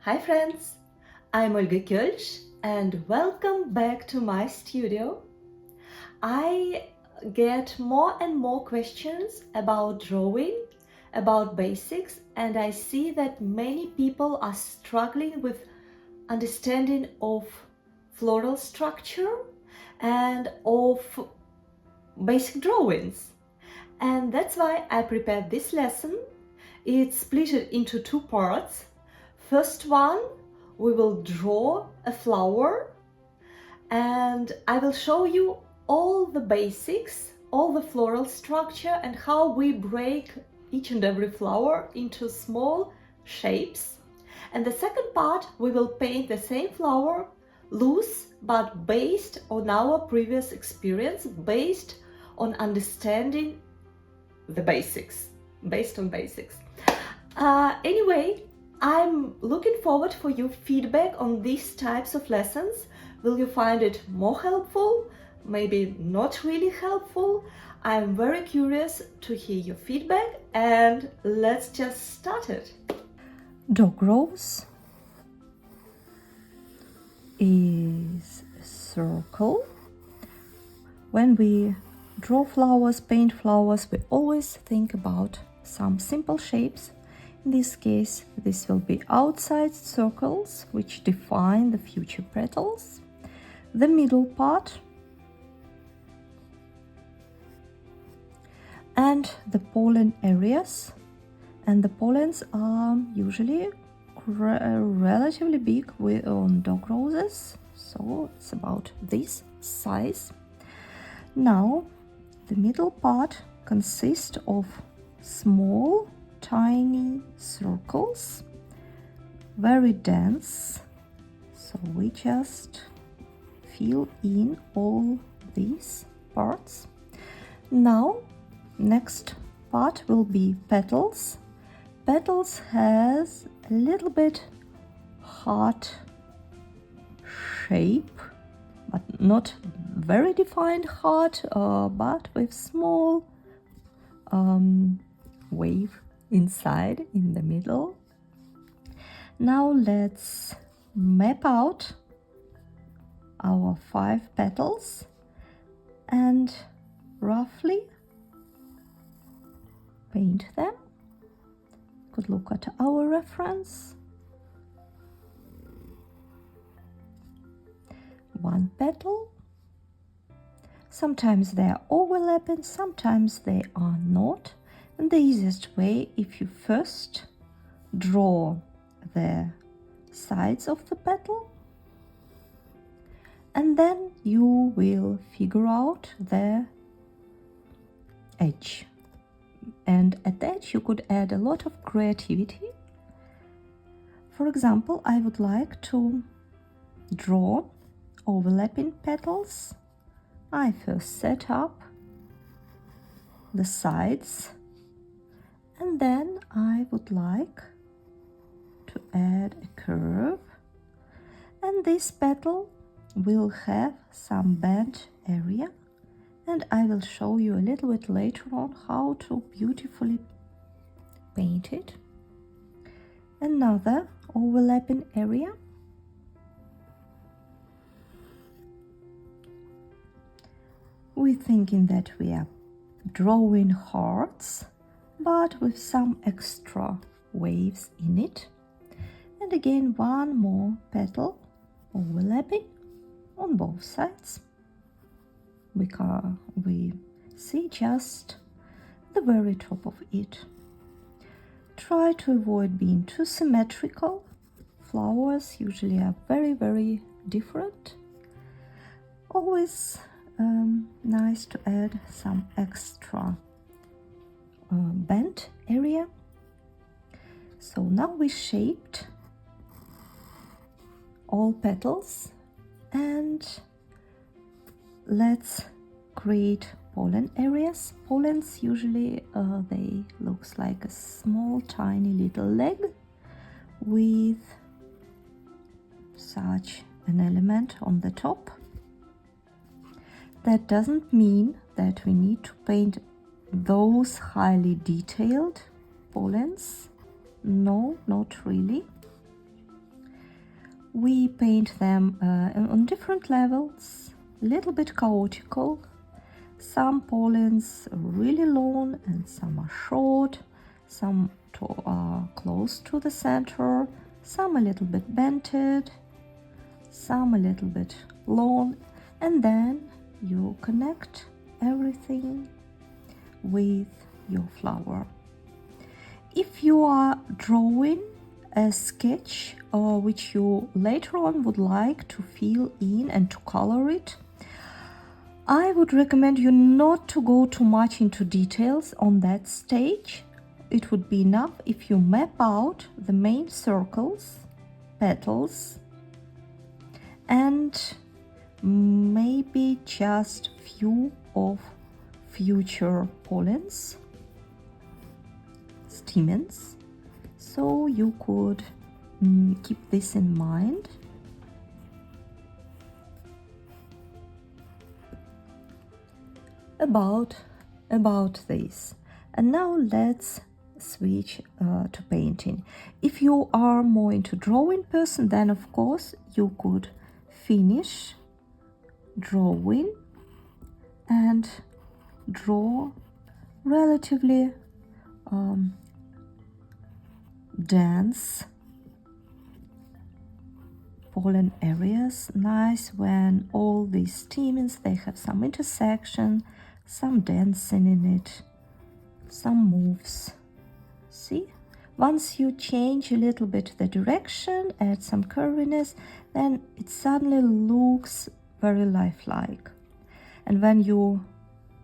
Hi friends, I'm Olga Koelsch and welcome back to my studio. I get more and more questions about drawing, about basics, and I see that many people are struggling with understanding of floral structure and of basic drawings. And that's why I prepared this lesson. It's split into two parts. First one, we will draw a flower and I will show you all the basics, all the floral structure and how we break each and every flower into small shapes. And the second part, we will paint the same flower loose, but based on our previous experience, based on understanding the basics, based on basics. Anyway, I'm looking forward for your feedback on these types of lessons. Will you find it more helpful? Maybe not really helpful? I'm very curious to hear your feedback and let's just start it. Dog rose is a circle. When we draw flowers, paint flowers, we always think about some simple shapes. In this case, this will be outside circles which define the future petals. The middle part and the pollen areas. And the pollens are usually relatively big on dog roses, so it's about this size. Now, the middle part consists of small, tiny circles, very dense, so we just fill in all these parts. Now, next part will be petals. Petals has a little bit heart shape, but not very defined heart, but with small wave inside in the middle. Now let's map out our 5 petals and roughly paint them. Could look at our reference. 1 petal. Sometimes they are overlapping, sometimes they are not. And the easiest way, if you first draw the sides of the petal, and then you will figure out the edge. And at the edge you could add a lot of creativity. For example, I would like to draw overlapping petals. I first set up the sides and then I would like to add a curve, and this petal will have some bent area, and I will show you a little bit later on how to beautifully paint it. Another overlapping area. We're thinking that we are drawing hearts, but with some extra waves in it. And again, one more petal overlapping on both sides. We see just the very top of it. Try to avoid being too symmetrical. Flowers usually are very, very different. Always nice to add some extra bent area. So now we shaped all petals, and let's create pollen areas. Pollens usually they looks like a small tiny little leg with such an element on the top. That doesn't mean that we need to paint those highly detailed pollens. No, not really. we paint them on different levels, a little bit chaotical. Some pollens are really long and some are short, some are close to the center, some a little bit bented, some a little bit long, and then you connect everything with your flower. If you are drawing a sketch which you later on would like to fill in and to color it, I would recommend you not to go too much into details on that stage. It would be enough if you map out the main circles, petals, and maybe just few of future pollens, stamens, so you could keep this in mind. About this. And now let's switch to painting. If you are more into drawing person, then of course you could finish drawing and draw relatively dense pollen areas. Nice when all these stamens, they have some intersection, some dancing in it, some moves. See, once you change a little bit the direction, add some curviness, then it suddenly looks very lifelike. And when you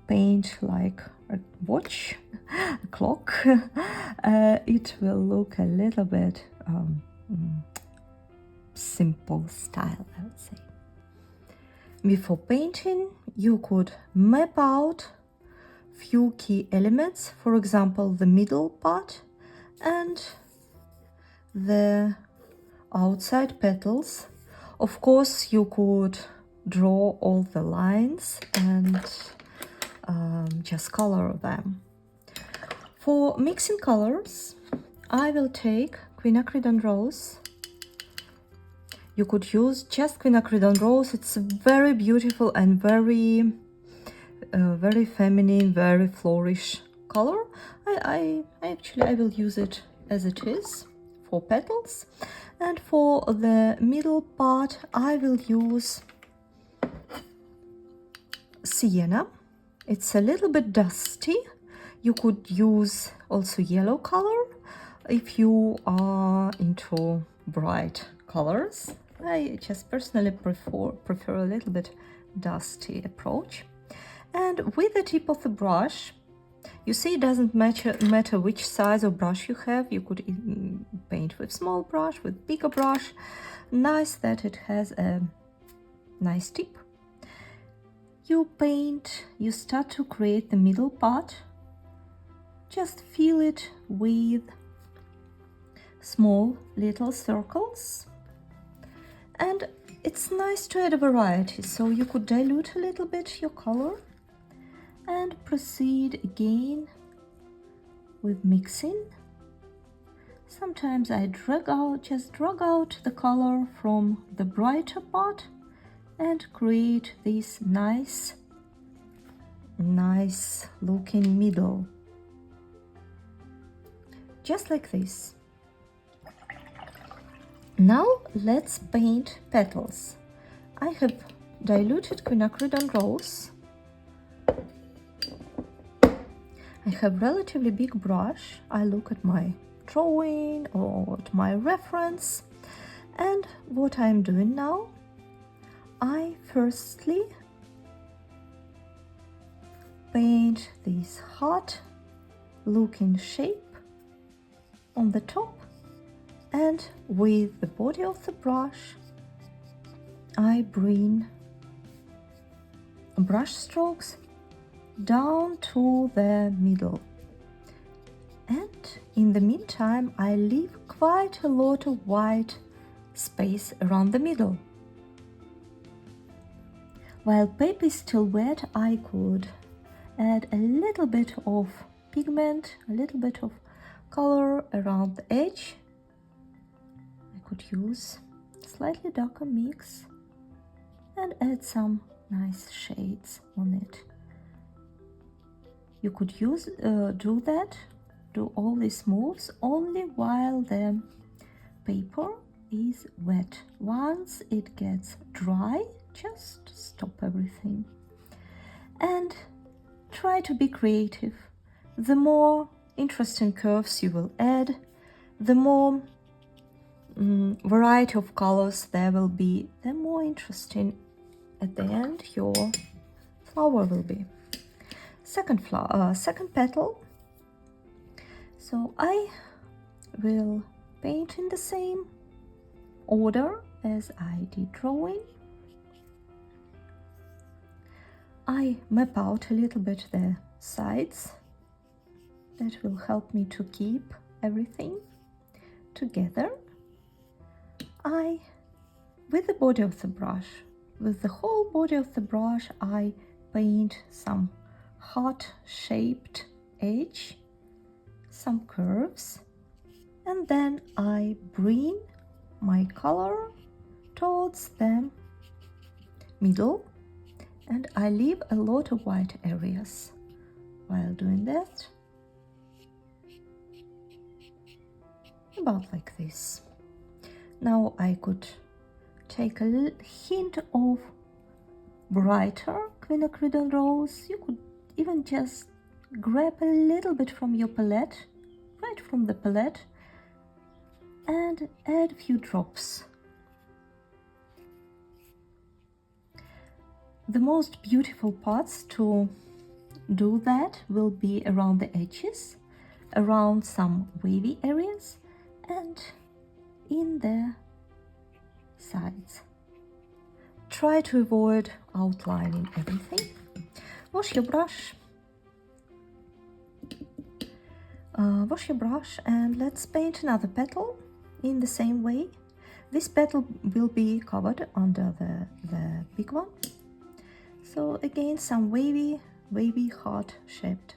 paint like a watch, a clock, it will look a little bit simple style, I would say. Before painting, you could map out few key elements, for example, the middle part and the outside petals. Of course, you could draw all the lines and just color them. For mixing colors, I will take quinacridone rose. You could use just quinacridone rose. It's very beautiful and very feminine, very flourish color. I will use it as it is for petals. And for the middle part, I will use sienna. It's a little bit dusty. You could use also yellow color if you are into bright colors. I just personally prefer a little bit dusty approach. And with the tip of the brush, you see, it doesn't matter which size of brush you have. You could paint with small brush, with bigger brush. Nice that it has a nice tip. You paint, you start to create the middle part. Just fill it with small little circles. And it's nice to add a variety, so you could dilute a little bit your color and proceed again with mixing. Sometimes I just drag out the color from the brighter part and create this nice looking middle, just like this. Now let's paint petals. I have diluted quinacridone rose. I have relatively big brush. I look at my drawing or at my reference, and what I'm doing now, I firstly paint this heart looking shape on the top, and with the body of the brush I bring brush strokes down to the middle, and in the meantime I leave quite a lot of white space around the middle. While paper is still wet, I could add a little bit of pigment, a little bit of color around the edge. I could use slightly darker mix and add some nice shades on it. You could do all these moves only while the paper is wet. Once it gets dry, just stop everything and try to be creative. The more interesting curves you will add, the more variety of colors there will be, the more interesting at the end your flower will be. Second petal. So I will paint in the same order as I did drawing. I map out a little bit the sides. That will help me to keep everything together. With the body of the brush, with the whole body of the brush, I paint some heart-shaped edge, some curves, and then I bring my color towards the middle, and I leave a lot of white areas while doing that. About like this. Now I could take a hint of brighter quinacridone rose. You could even just grab a little bit from your palette, right from the palette, and add a few drops. The most beautiful parts to do that will be around the edges, around some wavy areas, and in the sides. Try to avoid outlining everything. Wash your brush. And let's paint another petal in the same way. This petal will be covered under the big one. So again, some wavy heart-shaped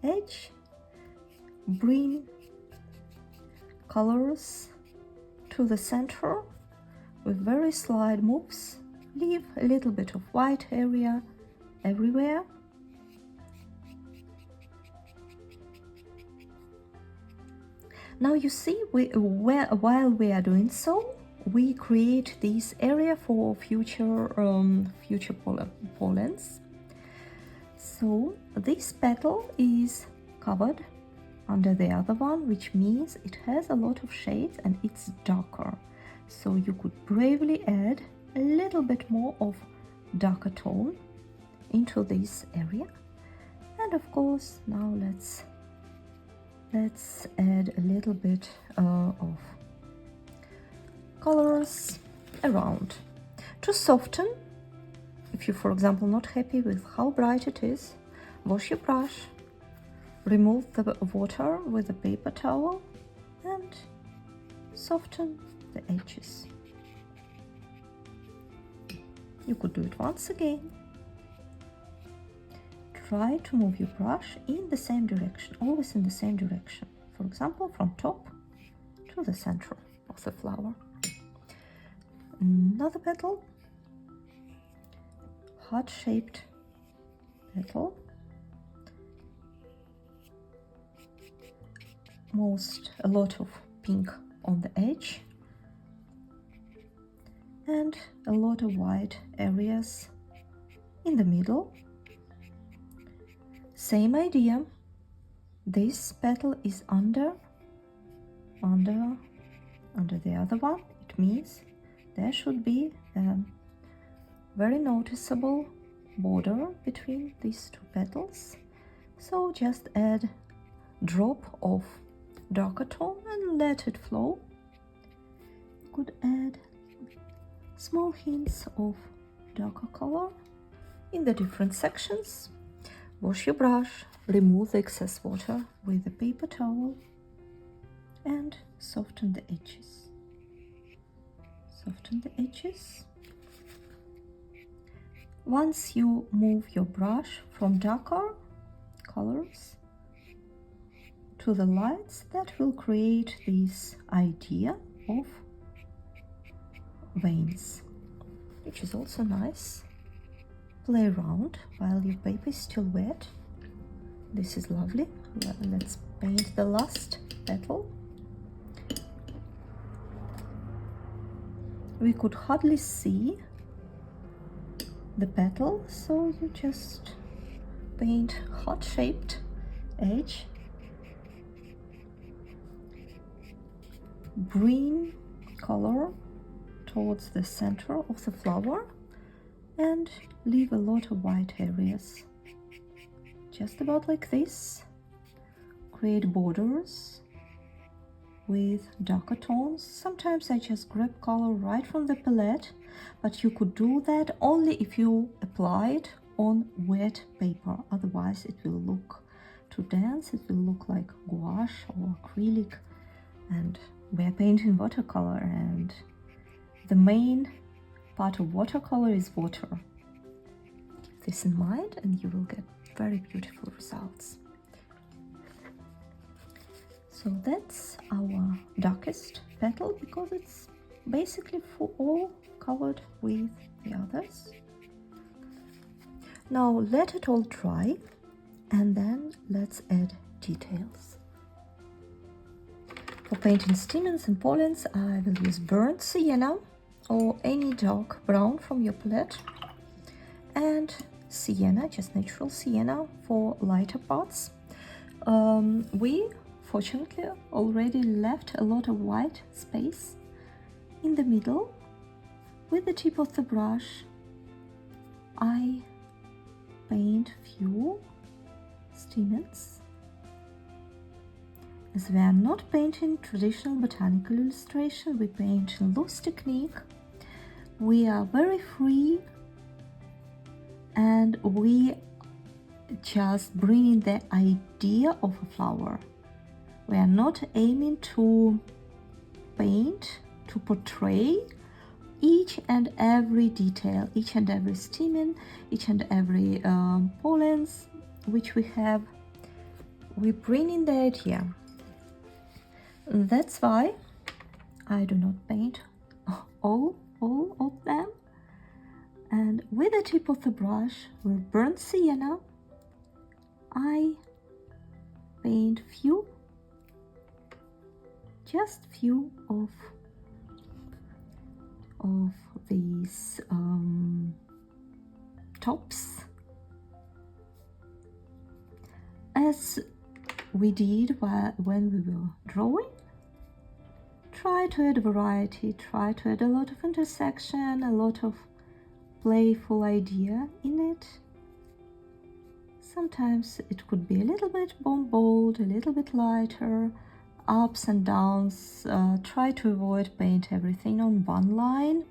edge. Bring colors to the center with very slight moves. Leave a little bit of white area everywhere. Now you see, while we are doing so, we create this area for future pollens. So this petal is covered under the other one, which means it has a lot of shades and it's darker. So you could bravely add a little bit more of darker tone into this area. And of course, now let's add a little bit of colors around to soften. If you, for example, not happy with how bright it is, wash your brush, remove the water with a paper towel and soften the edges. You could do it once again. Try to move your brush in the same direction, always in the same direction. For example, from top to the center of the flower. Another petal, heart-shaped petal. A lot of pink on the edge and a lot of white areas in the middle. Same idea. This petal is under the other one. It means there should be a very noticeable border between these two petals. So just add drop of darker tone and let it flow. You could add small hints of darker color in the different sections. Wash your brush, remove the excess water with a paper towel and soften the edges. Soften the edges. Once you move your brush from darker colors to the lights, that will create this idea of veins, which is also nice. Play around while your paper is still wet. This is lovely. Let's paint the last petal. We could hardly see the petal, so you just paint heart-shaped edge. Green color towards the center of the flower and leave a lot of white areas. Just about like this. Create borders with darker tones. Sometimes I just grab color right from the palette, but you could do that only if you apply it on wet paper. Otherwise it will look too dense, it will look like gouache or acrylic, and we are painting watercolor, and the main part of watercolor is water. Keep this in mind and you will get very beautiful results. So that's our darkest petal because it's basically all covered with the others. Now let it all dry and then let's add details. For painting stamens and pollens, I will use burnt sienna or any dark brown from your palette, and sienna, just natural sienna for lighter parts. We fortunately already left a lot of white space in the middle. With the tip of the brush, I paint few stamens. As we are not painting traditional botanical illustration, we paint in loose technique. We are very free and we just bring in the idea of a flower. We are not aiming to paint, to portray each and every detail, each and every stamen, each and every pollens which we have. We bring in the idea. That's why I do not paint all of them. And with the tip of the brush with burnt sienna, I paint just few of these tops, as we did when we were drawing. Try to add variety, try to add a lot of intersection, a lot of playful idea in it. Sometimes it could be a little bit bold, a little bit lighter, ups and downs. Try to avoid paint everything on one line.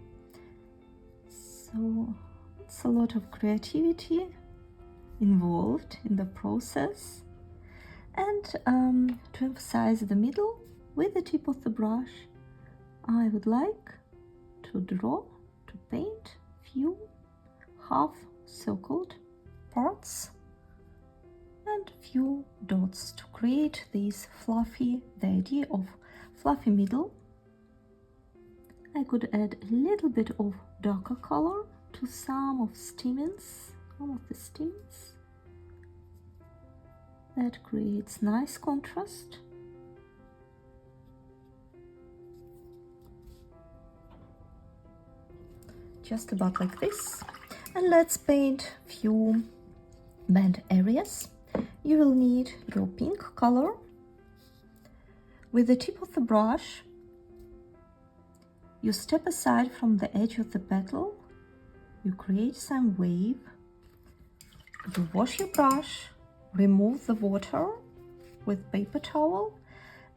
So it's a lot of creativity involved in the process. And to emphasize the middle, with the tip of the brush, I would like to draw, to paint few half-circled parts and few dots to create this fluffy, the idea of fluffy middle. I could add a little bit of darker color to some of the stamens. That creates nice contrast. Just about like this. And let's paint few band areas. You will need your pink color. With the tip of the brush, you step aside from the edge of the petal, you create some wave, you wash your brush, remove the water with paper towel,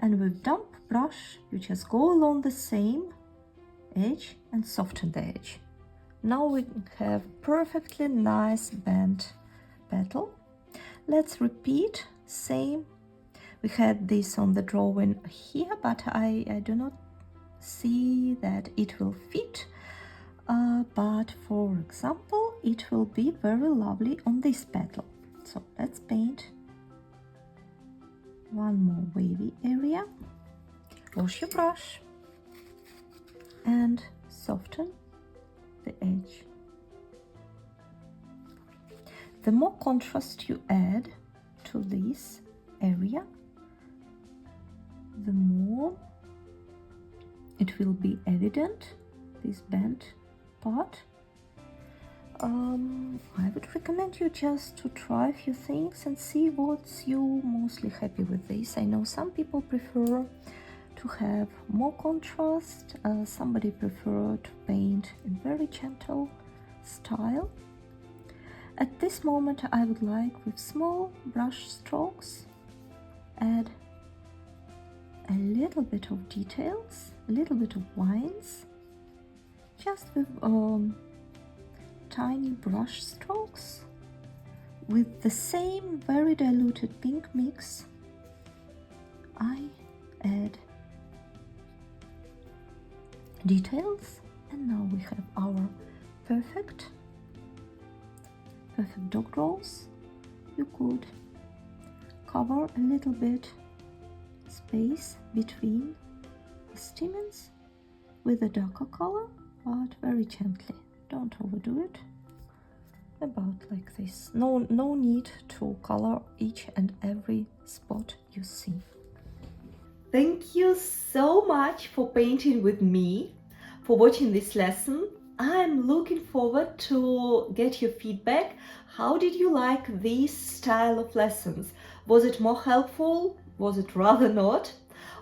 and with damp brush you just go along the same edge and soften the edge. Now we have perfectly nice bent petal. Let's repeat same. We had this on the drawing here, but I do not see that it will fit. But for example, it will be very lovely on this petal. So let's paint one more wavy area. Wash your brush and soften the edge. The more contrast you add to this area, the more it will be evident, this bent part. I would recommend you just to try a few things and see what's you mostly happy with this. I know some people prefer to have more contrast, somebody prefer to paint in very gentle style. At this moment I would like, with small brush strokes, add a little bit of details, a little bit of lines, just with tiny brush strokes. With the same very diluted pink mix, I add details, and now we have our perfect dog rose. You could cover a little bit space between the stamens with a darker color, but very gently. Don't overdo it. About like this. No need to color each and every spot you see. Thank you so much for painting with me, for watching this lesson. I'm looking forward to get your feedback. How did you like this style of lessons? Was it more helpful? Was it rather not?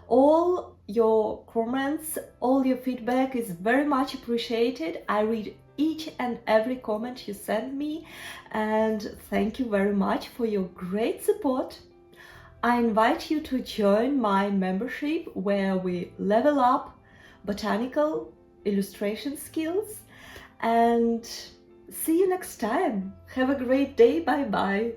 All your comments, all your feedback is very much appreciated. I read each and every comment you send me, and thank you very much for your great support. I invite you to join my membership where we level up botanical illustration skills, and see you next time. Have a great day. Bye bye.